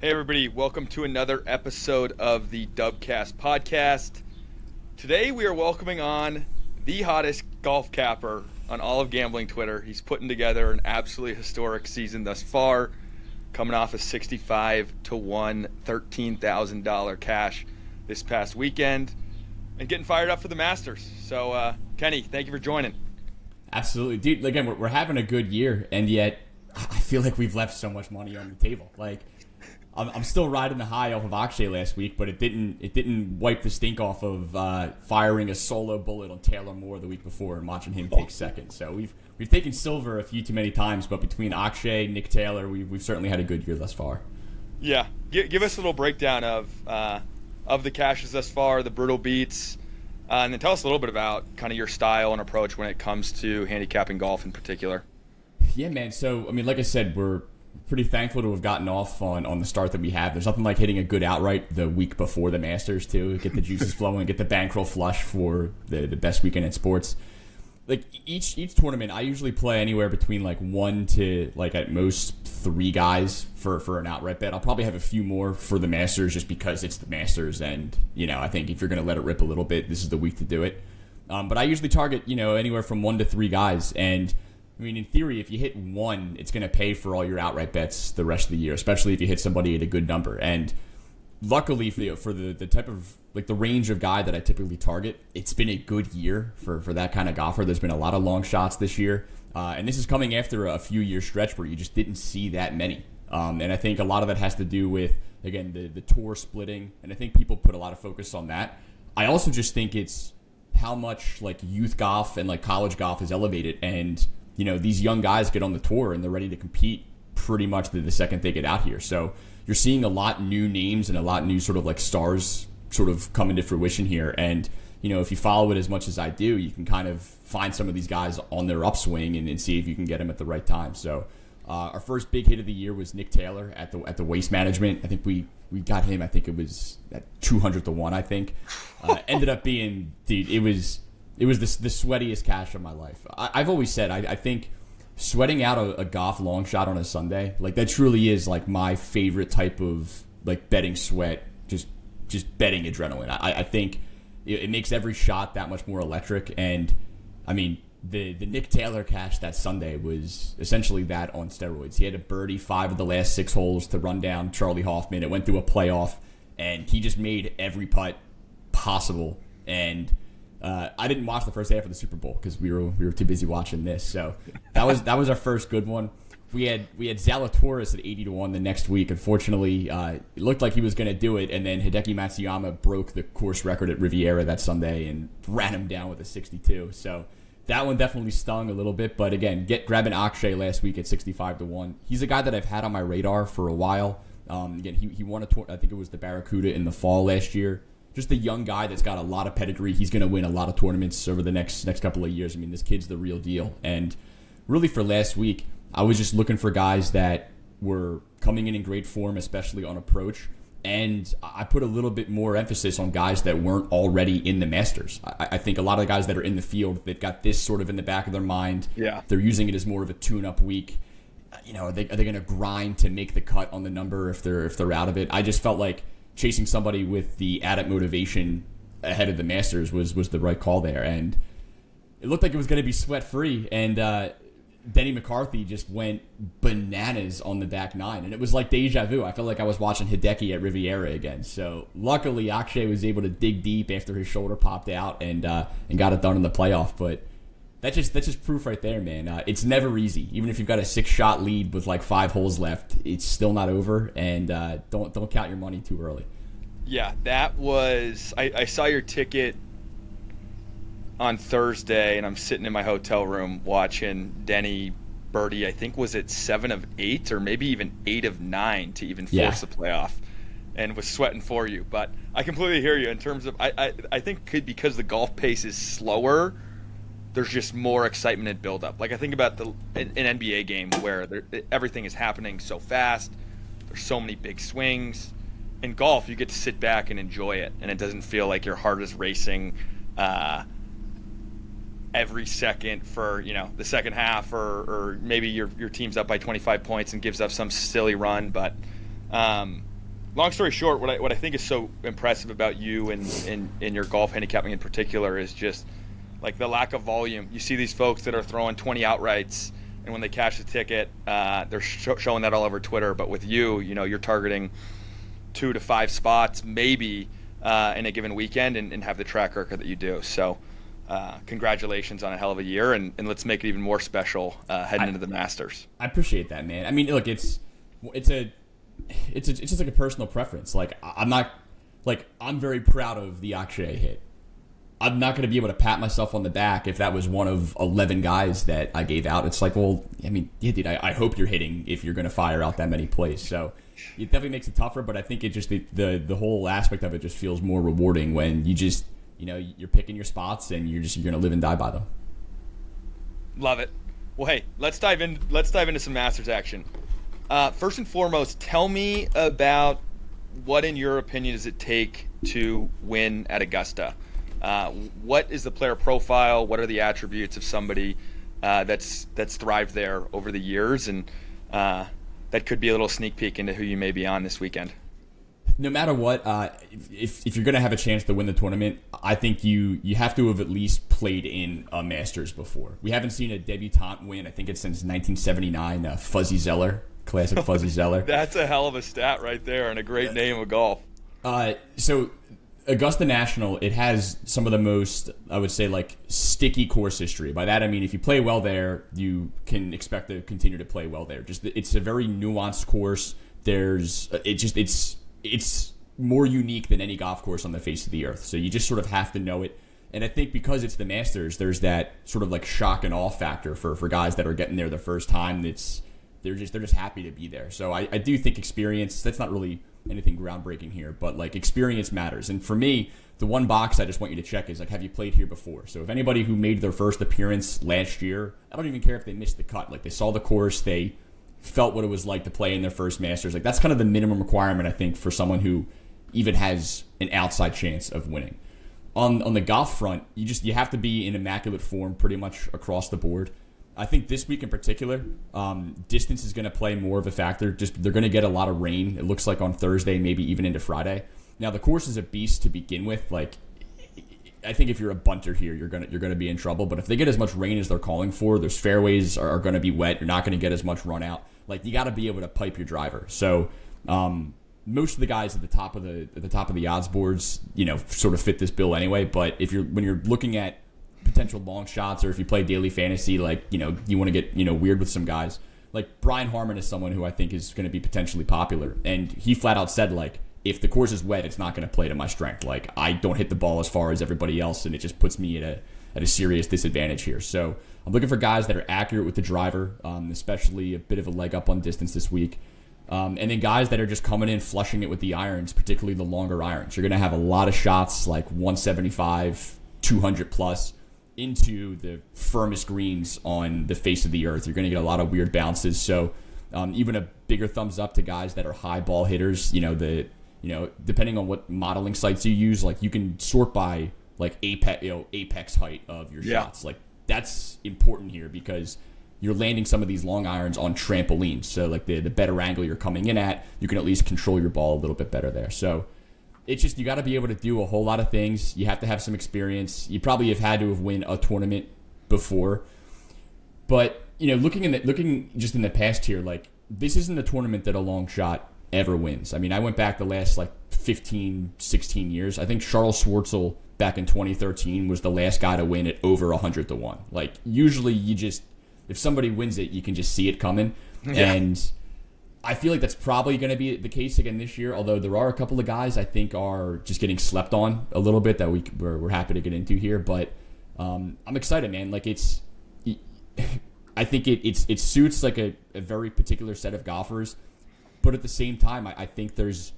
Hey everybody, welcome to another episode of the DubCast podcast. Today we are welcoming on the hottest golf capper on all of gambling Twitter. He's putting together an absolutely historic season thus far, coming off a 65 to 1 $13,000 cash this past weekend and getting fired up for the Masters. So Kenny, thank you for joining. Absolutely, dude. Again, we're having a good year, and yet I feel like we've left so much money on the table. Like, I'm still riding the high off of Akshay last week, but it didn't wipe the stink off of firing a solo bullet on Taylor Moore the week before and watching him take second. So we've taken silver a few too many times, but between Akshay, Nick Taylor, we've certainly had a good year thus far. Yeah, give us a little breakdown of the cashes thus far, the brutal beats, and then tell us a little bit about kind of your style and approach when it comes to handicapping golf in particular. Yeah, man. So, I mean, like I said, we're pretty thankful to have gotten off on the start that we have. There's nothing like hitting a good outright the week before the Masters, too. Get the juices flowing, get the bankroll flush for the best weekend in sports. Like, each tournament, I usually play anywhere between, like, one to, like, at most three guys for an outright bet. I'll probably have a few more for the Masters just because it's the Masters. And, you know, I think if you're going to let it rip a little bit, this is the week to do it. But I usually target, anywhere from one to three guys. And I mean, in theory, if you hit one, it's going to pay for all your outright bets the rest of the year, especially if you hit somebody at a good number. And luckily for the type of, like, the range of guy that I typically target, it's been a good year for that kind of golfer. There's been a lot of long shots this year. And this is coming after a few year stretch where you just didn't see that many. And I think a lot of that has to do with, again, the tour splitting. And I think people put a lot of focus on that. I also just think it's how much, like, youth golf and, like, college golf is elevated. And these young guys get on the tour and they're ready to compete pretty much the second they get out here. So you're seeing a lot new names and a lot new sort of like stars sort of come into fruition here. And, if you follow it as much as I do, you can kind of find some of these guys on their upswing and see if you can get them at the right time. So our first big hit of the year was Nick Taylor at the Waste Management. I think we got him, I think it was at 200 to 1, I think. Ended up being, dude, it was the sweatiest cash of my life. I've always said, I think sweating out a golf long shot on a Sunday, like, that truly is, like, my favorite type of, like, betting sweat, just betting adrenaline. I think it makes every shot that much more electric. And, I mean, the Nick Taylor cash that Sunday was essentially that on steroids. He had a birdie 5 of the last 6 holes to run down Charlie Hoffman. It went through a playoff, and he just made every putt possible. And I didn't watch the first half of the Super Bowl because we were too busy watching this. So that was our first good one. We had Zalatoris at 80 to 1 the next week. Unfortunately, it looked like he was going to do it, and then Hideki Matsuyama broke the course record at Riviera that Sunday and ran him down with a 62. So that one definitely stung a little bit. But again, grabbing Akshay last week at 65 to 1. He's a guy that I've had on my radar for a while. Again, he won I think it was the Barracuda in the fall last year. Just a young guy that's got a lot of pedigree. He's going to win a lot of tournaments over the next couple of years. I mean, this kid's the real deal. And really for last week, I was just looking for guys that were coming in great form, especially on approach. And I put a little bit more emphasis on guys that weren't already in the Masters. I think a lot of the guys that are in the field, they've got this sort of in the back of their mind. Yeah. They're using it as more of a tune-up week. Are they going to grind to make the cut on the number if they're out of it? I just felt like chasing somebody with the added motivation ahead of the Masters was the right call there. And it looked like it was going to be sweat-free. And Denny McCarthy just went bananas on the back nine. And it was like deja vu. I felt like I was watching Hideki at Riviera again. So luckily, Akshay was able to dig deep after his shoulder popped out and got it done in the playoff. But that's just proof right there, man. It's never easy. Even if you've got a 6-shot lead with like 5 holes left, it's still not over. And don't count your money too early. Yeah, that was... I saw your ticket on Thursday, and I'm sitting in my hotel room watching Denny birdie. I think was it 7 of 8 or maybe even 8 of 9 to even force the playoff, and was sweating for you. But I completely hear you in terms of I think because the golf pace is slower, there's just more excitement and build up. Like I think about an NBA game where everything is happening so fast. There's so many big swings. In golf, you get to sit back and enjoy it, and it doesn't feel like your heart is racing every second for the second half, or maybe your team's up by 25 points and gives up some silly run. But long story short, what I think is so impressive about you and in your golf handicapping in particular is just like the lack of volume. You see these folks that are throwing 20 outrights, and when they cash the ticket, they're showing that all over Twitter. But with you, you're targeting 2 to 5 spots maybe in a given weekend, and have the track record that you do. So congratulations on a hell of a year, and let's make it even more special heading into the Masters. I appreciate that, man. I mean, look, it's just like a personal preference. Like, I'm very proud of the Akshay hit. I'm not going to be able to pat myself on the back if that was one of 11 guys that I gave out. It's like, well, I mean, yeah, dude, I hope you're hitting if you're going to fire out that many plays. So it definitely makes it tougher, but I think it just the whole aspect of it just feels more rewarding when you just, you're picking your spots and you're going to live and die by them. Love it. Well, hey, let's dive into some Masters action. First and foremost, tell me about what, in your opinion, does it take to win at Augusta? What is the player profile? What are the attributes of somebody that's thrived there over the years? And that could be a little sneak peek into who you may be on this weekend. No matter what, if you're going to have a chance to win the tournament, I think you have to have at least played in a Masters before. We haven't seen a debutante win. I think it's since 1979. Fuzzy Zoeller, classic Fuzzy Zoeller. That's a hell of a stat right there, and a great name of golf. So Augusta National, it has some of the most, I would say, like, sticky course history. By that I mean, if you play well there, you can expect to continue to play well there. Just, it's a very nuanced course. It's more unique than any golf course on the face of the earth. So you just sort of have to know it. And I think because it's the Masters, there's that sort of like shock and awe factor for guys that are getting there the first time. They're just happy to be there. So I do think experience, that's not really anything groundbreaking here, but like experience matters. And for me, the one box I just want you to check is like, have you played here before? So if anybody who made their first appearance last year, I don't even care if they missed the cut. Like, they saw the course, they felt what it was like to play in their first Masters. Like, that's kind of the minimum requirement, I think, for someone who even has an outside chance of winning. On the golf front, you have to be in immaculate form pretty much across the board. I think this week in particular, distance is going to play more of a factor. Just, they're going to get a lot of rain. It looks like on Thursday, maybe even into Friday. Now, the course is a beast to begin with. Like, I think if you're a bunter here, you're gonna be in trouble. But if they get as much rain as they're calling for, those fairways are going to be wet. You're not going to get as much run out. Like, you got to be able to pipe your driver. So most of the guys at the top of the odds boards, sort of fit this bill anyway. But when you're looking at potential long shots, or if you play daily fantasy, like, you want to get weird with some guys. Like, Brian Harmon is someone who I think is going to be potentially popular, and he flat out said, like, if the course is wet, it's not going to play to my strength. Like, I don't hit the ball as far as everybody else, and it just puts me at a serious disadvantage here. So I'm looking for guys that are accurate with the driver, especially a bit of a leg up on distance this week. And then guys that are just coming in, flushing it with the irons, particularly the longer irons. You're going to have a lot of shots like 175, 200 plus into the firmest greens on the face of the earth. You're going to get a lot of weird bounces. So even a bigger thumbs up to guys that are high ball hitters. Depending on what modeling sites you use, like, you can sort by like apex height of your shots. Like, that's important here because you're landing some of these long irons on trampolines. So like the better angle you're coming in at, you can at least control your ball a little bit better there. So it's just, you got to be able to do a whole lot of things. You have to have some experience. You probably have had to have won a tournament before. But, looking just in the past here, like, this isn't a tournament that a long shot ever wins. I mean, I went back the last like 15, 16 years. I think Charles Schwartzel back in 2013 was the last guy to win at over 100-1. Like, usually if somebody wins it, you can just see it coming. Yeah. And I feel like that's probably going to be the case again this year, although there are a couple of guys I think are just getting slept on a little bit that we're happy to get into here. But I'm excited, man. Like, I think it suits like a very particular set of golfers. But at the same time, I think there's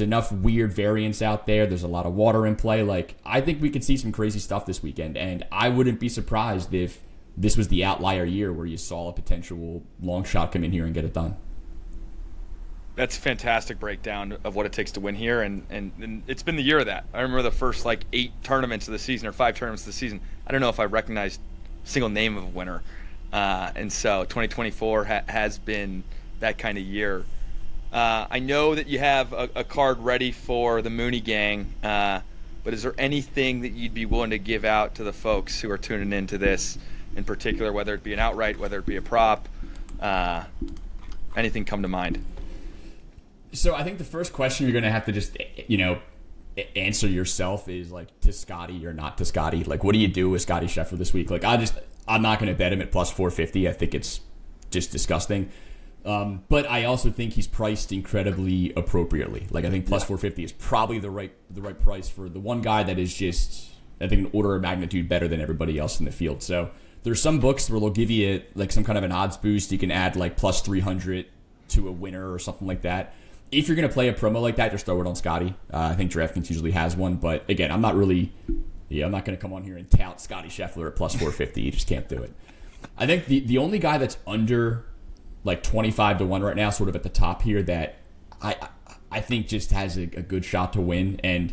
enough weird variance out there. There's a lot of water in play. Like, I think we could see some crazy stuff this weekend. And I wouldn't be surprised if this was the outlier year where you saw a potential long shot come in here and get it done. That's a fantastic breakdown of what it takes to win here, and it's been the year of that. I remember the first like 8 tournaments of the season, or 5 tournaments of the season. I don't know if I recognized a single name of a winner, and so 2024 has been that kind of year. I know that you have a card ready for the Mooney gang, but is there anything that you'd be willing to give out to the folks who are tuning into this, in particular, whether it be an outright, whether it be a prop, anything come to mind? So I think the first question you're going to have to just, answer yourself is like, to Scotty or not to Scotty. Like, what do you do with Scotty Scheffler this week? Like, I'm not going to bet him at plus 450. I think it's just disgusting. But I also think he's priced incredibly appropriately. Like, I think plus 450 is probably the right price for the one guy that is just, I think, an order of magnitude better than everybody else in the field. So there's some books where they'll give you like some kind of an odds boost. You can add like plus 300 to a winner or something like that. If you're going to play a promo like that, just throw it on Scotty. I think DraftKings usually has one. But again, I'm not going to come on here and tout Scotty Scheffler at plus 450. You just can't do it. I think the only guy that's under like 25 to 1 right now, sort of at the top here, that I think just has a good shot to win. And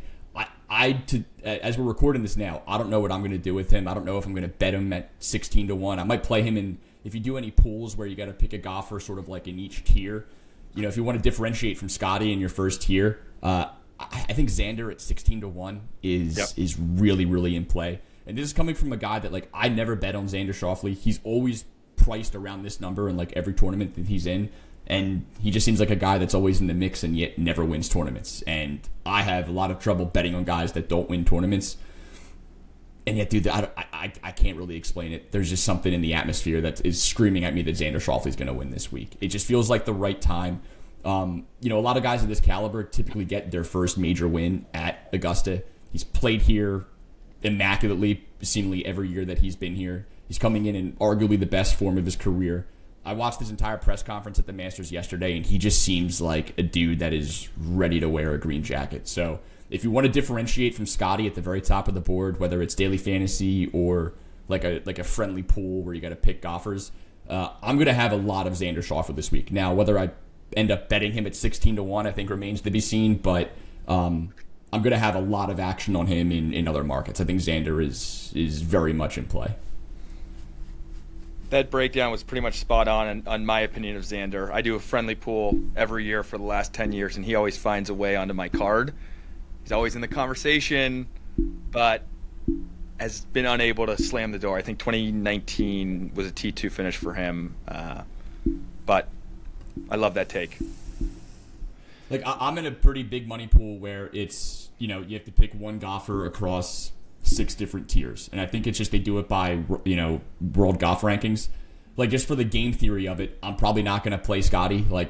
as we're recording this now, I don't know what I'm going to do with him. I don't know if I'm going to bet him at 16 to 1. I might play him in, if you do any pools where you got to pick a golfer sort of like in each tier, if you want to differentiate from Scotty in your first tier, I think Xander at 16 to 1 is really, really in play. And this is coming from a guy that, like, I never bet on Xander Schauffele. He's always priced around this number in like every tournament that he's in, and he just seems like a guy that's always in the mix and yet never wins tournaments. And I have a lot of trouble betting on guys that don't win tournaments, and yet, dude, I can't really explain it. There's just something in the atmosphere that is screaming at me that Xander Schauffele is going to win this week. It just feels like the right time. A lot of guys of this caliber typically get their first major win at Augusta. He's played here immaculately, seemingly every year that he's been here. He's coming in arguably the best form of his career. I watched his entire press conference at the Masters yesterday, and he just seems like a dude that is ready to wear a green jacket. So if you want to differentiate from Scotty at the very top of the board, whether it's daily fantasy or like a friendly pool where you got to pick golfers, I'm going to have a lot of Xander Schauffele this week. Now, whether I end up betting him at 16 to 1, I think remains to be seen, but I'm going to have a lot of action on him in other markets. I think Xander is very much in play. That breakdown was pretty much spot on my opinion of Xander. I do a friendly pool every year for the last 10 years, and he always finds a way onto my card. He's always in the conversation, but has been unable to slam the door. I think 2019 was a T2 finish for him, but I love that take. Like, I'm in a pretty big money pool where it's, you have to pick one golfer across 6 different tiers. And I think it's just they do it by, world golf rankings. Like, just for the game theory of it, I'm probably not going to play Scotty. Like,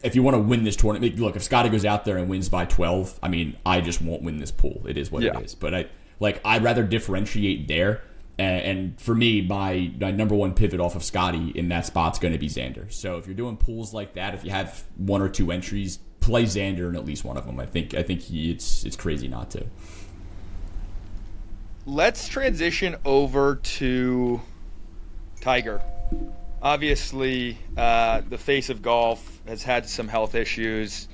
if you want to win this tournament, look, if Scotty goes out there and wins by 12, I mean, I just won't win this pool. It is what it is. But I'd rather differentiate there. And for me, my number one pivot off of Scotty in that spot's going to be Xander. So if you're doing pools like that, if you have 1 or 2 entries, play Xander in at least one of them. I think it's crazy not to. Let's transition over to Tiger. Obviously, the face of golf has had some health issues.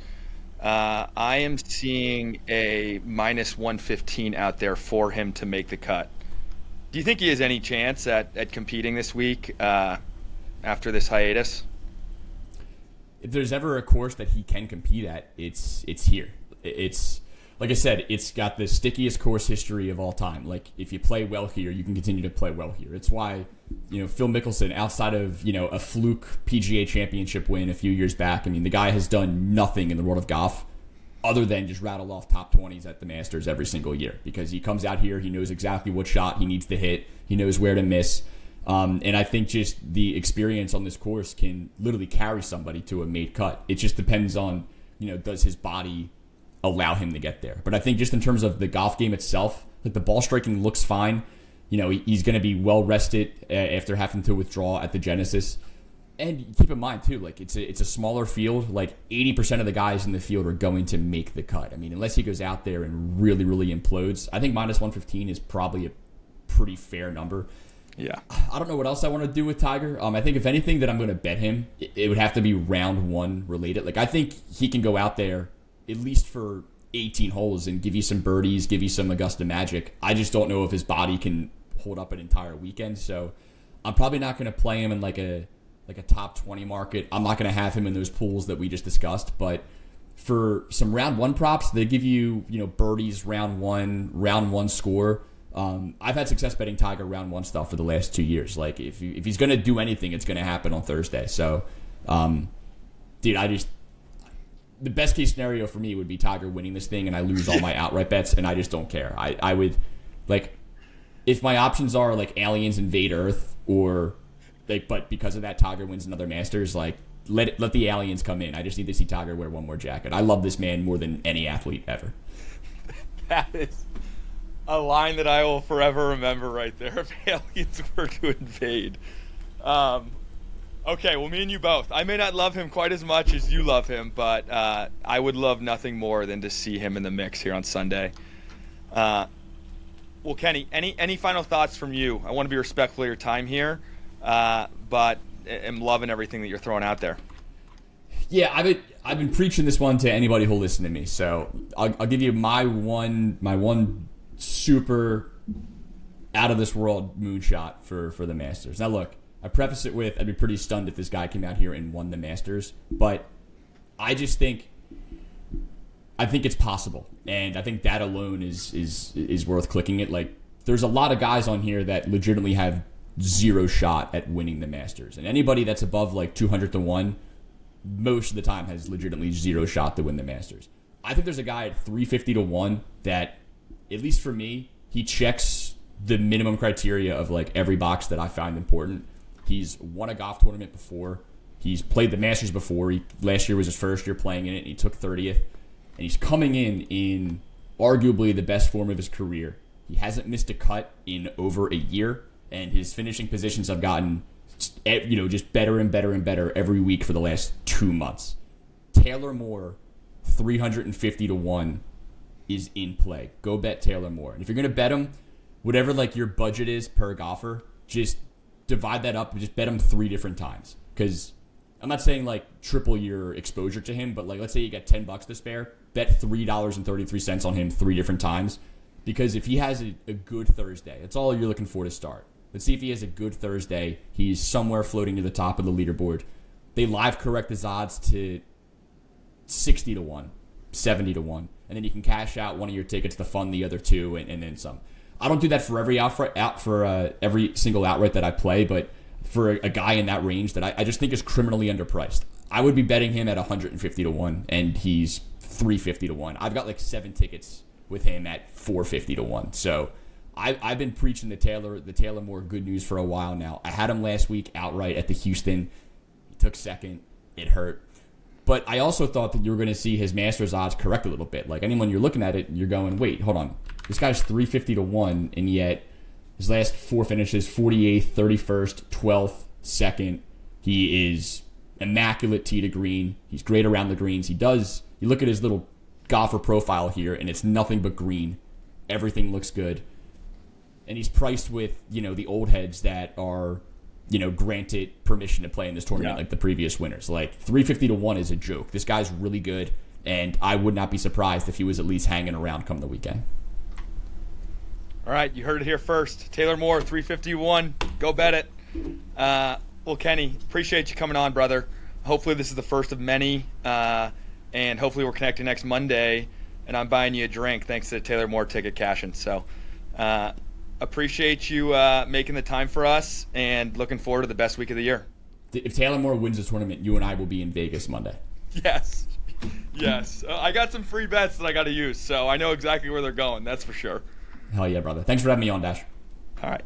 I am seeing a minus 115 out there for him to make the cut. Do you think he has any chance at competing this week after this hiatus? If there's ever a course that he can compete at, it's here. It's like I said, it's got the stickiest course history of all time. Like, if you play well here, you can continue to play well here. It's why, Phil Mickelson, outside of, a fluke PGA championship win a few years back, I mean, the guy has done nothing in the world of golf other than just rattle off top 20s at the Masters every single year, because he comes out here, he knows exactly what shot he needs to hit, he knows where to miss. And I think just the experience on this course can literally carry somebody to a made cut. It just depends on, does his body allow him to get there. But I think just in terms of the golf game itself, like, the ball striking looks fine. He's going to be well rested after having to withdraw at the Genesis. And keep in mind, too, like, it's a smaller field. Like, 80% of the guys in the field are going to make the cut. I mean, unless he goes out there and really, really implodes, I think minus 115 is probably a pretty fair number. Yeah. I don't know what else I want to do with Tiger. I think if anything that I'm going to bet him, it would have to be round 1 related. Like, I think he can go out there at least for 18 holes and give you some birdies, give you some Augusta magic. I just don't know if his body can hold up an entire weekend. So I'm probably not going to play him in like a like a top 20 market. I'm not going to have him in those pools that we just discussed, but for some round one props, they give you, birdies round one score. I've had success betting Tiger round one stuff for the last 2 years. Like if he's going to do anything, it's going to happen on Thursday. So, dude, the best case scenario for me would be Tiger winning this thing and I lose all my outright bets and I just don't care. I would, like, if my options are like aliens invade Earth or like, but because of that Tiger wins another Masters, like let the aliens come in. I just need to see Tiger wear one more jacket. I love this man more than any athlete ever. That is a line that I will forever remember right there. If aliens were to invade. Okay, well, me and you both. I may not love him quite as much as you love him, but I would love nothing more than to see him in the mix here on Sunday. Well, Kenny, any final thoughts from you? I want to be respectful of your time here, but am loving everything that you're throwing out there. Yeah, I've been preaching this one to anybody who'll listen to me. So I'll give you my one super out of this world moonshot for the Masters. Now look, I preface it with I'd be pretty stunned if this guy came out here and won the Masters, but I think it's possible, and I think that alone is worth clicking it. Like, there's a lot of guys on here that legitimately have zero shot at winning the Masters, and anybody that's above like 200 to 1 most of the time has legitimately zero shot to win the Masters. I think there's a guy at 350 to 1 that, at least for me, he checks the minimum criteria of like every box that I find important. He's won a golf tournament before. He's played the Masters before. Last year was his first year playing in it, and he took 30th. And he's coming in arguably the best form of his career. He hasn't missed a cut in over a year, and his finishing positions have gotten, just better and better and better every week for the last 2 months. Taylor Moore, 350 to 1 is in play. Go bet Taylor Moore. And if you're going to bet him, whatever like your budget is per golfer, just divide that up and just bet him 3 different times. Because I'm not saying like triple your exposure to him, but like let's say you got $10 to spare, bet $3.33 on him 3 different times. Because if he has a good Thursday, that's all you're looking for to start. Let's see if he has a good Thursday. He's somewhere floating to the top of the leaderboard. They live correct his odds to 60 to 1, 70 to 1. And then you can cash out one of your tickets to fund the other 2 and then some. I don't do that for every single outright that I play, but for a guy in that range that I just think is criminally underpriced, I would be betting him at 150 to 1, and he's 350 to 1. I've got like 7 tickets with him at 450 to 1. So I've been preaching the Taylor Moore good news for a while now. I had him last week outright at the Houston. He took second. It hurt. But I also thought that you were going to see his Masters odds correct a little bit. Like anyone you're looking at it, you're going, wait, hold on. This guy's 350 to 1, and yet his last 4 finishes, 48th, 31st, 12th, 2nd. He is immaculate tee to green. He's great around the greens. You look at his little golfer profile here, and it's nothing but green. Everything looks good. And he's priced with, the old heads that are, granted permission to play in this tournament like the previous winners. Like 350 to 1 is a joke. This guy's really good, and I would not be surprised if he was at least hanging around come the weekend. All right, you heard it here first. Taylor Moore, 351. Go bet it. Well, Kenny, appreciate you coming on, brother. Hopefully this is the first of many, and hopefully we're connecting next Monday, and I'm buying you a drink thanks to the Taylor Moore ticket cashing. So appreciate you making the time for us, and looking forward to the best week of the year. If Taylor Moore wins the tournament, you and I will be in Vegas Monday. Yes. I got some free bets that I got to use, so I know exactly where they're going. That's for sure. Hell yeah, brother. Thanks for having me on, Dash. All right.